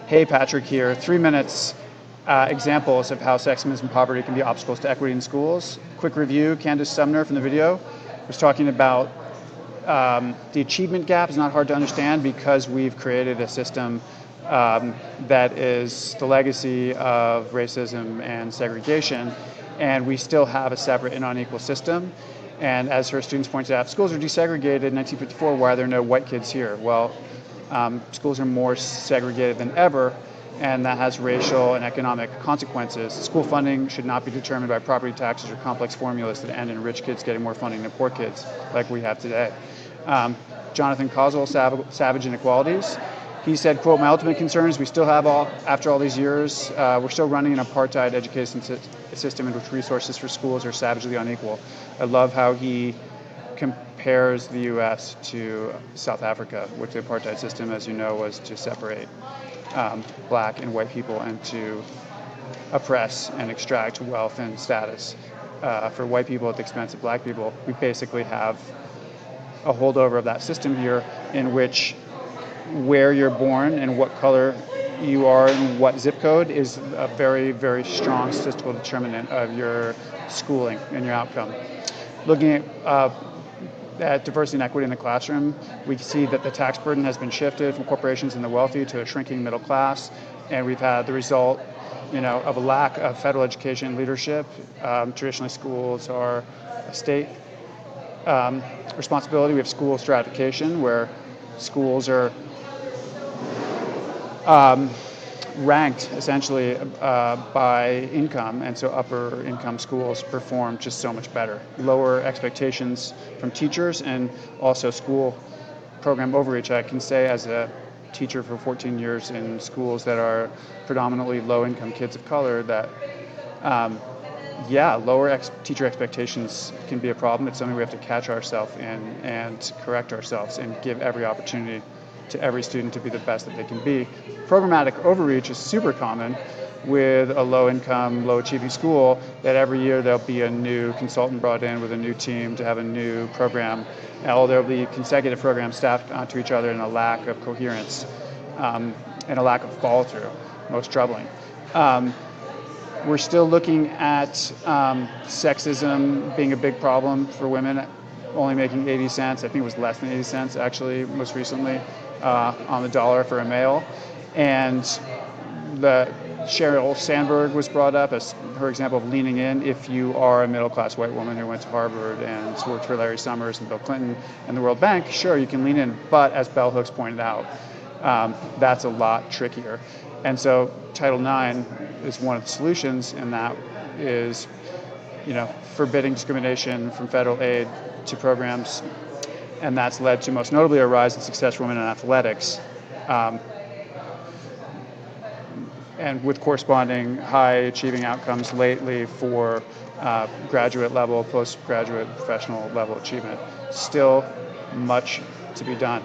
Hey, Patrick here. 3 minutes examples of how sexism and poverty can be obstacles to equity in schools. Quick review, Candace Sumner from the video was talking about the achievement gap is not hard to understand because we've created a system that is the legacy of racism and segregation, and we still have a separate and unequal system. And as her students pointed out, schools are desegregated in 1954. Why are there no white kids here? Well, schools are more segregated than ever, and that has racial and economic consequences. School funding should not be determined by property taxes or complex formulas that end in rich kids getting more funding than poor kids, like we have today. Jonathan Causel, Savage Inequalities. He said, quote, "My ultimate concern is we still have after all these years, we're still running an apartheid education system in which resources for schools are savagely unequal." I love how he compares the US to South Africa, which the apartheid system, as you know, was to separate black and white people and to oppress and extract wealth and status for white people at the expense of black people. We basically have a holdover of that system here in which where you're born and what color you are and what zip code is a very, very strong statistical determinant of your schooling and your outcome. Looking at diversity and equity in the classroom, we see that the tax burden has been shifted from corporations and the wealthy to a shrinking middle class, and we've had the result, of a lack of federal education leadership. Traditionally, schools are a state responsibility. We have school stratification, where schools are ranked essentially by income, and so upper income schools perform just so much better. Lower expectations from teachers and also school program overreach. I can say as a teacher for 14 years in schools that are predominantly low-income kids of color that lower teacher expectations can be a problem. It's something we have to catch ourselves in and correct ourselves and give every opportunity to every student to be the best that they can be. Programmatic overreach is super common with a low-income, low-achieving school, that every year there'll be a new consultant brought in with a new team to have a new program, and there'll be consecutive programs stacked onto each other, and a lack of coherence and a lack of follow-through, most troubling. We're still looking at sexism being a big problem for women, only making 80 cents. I think it was less than 80 cents, actually, most recently, on the dollar for a male. And the Sheryl Sandberg was brought up as her example of leaning in. If you are a middle-class white woman who went to Harvard and worked for Larry Summers and Bill Clinton and the World Bank, sure, you can lean in. But as Bell Hooks pointed out, that's a lot trickier. And so Title IX is one of the solutions, and that is, forbidding discrimination from federal aid to programs, and that's led to most notably a rise in success for women in athletics, and with corresponding high achieving outcomes lately for graduate level, postgraduate, professional level achievement. Still much to be done.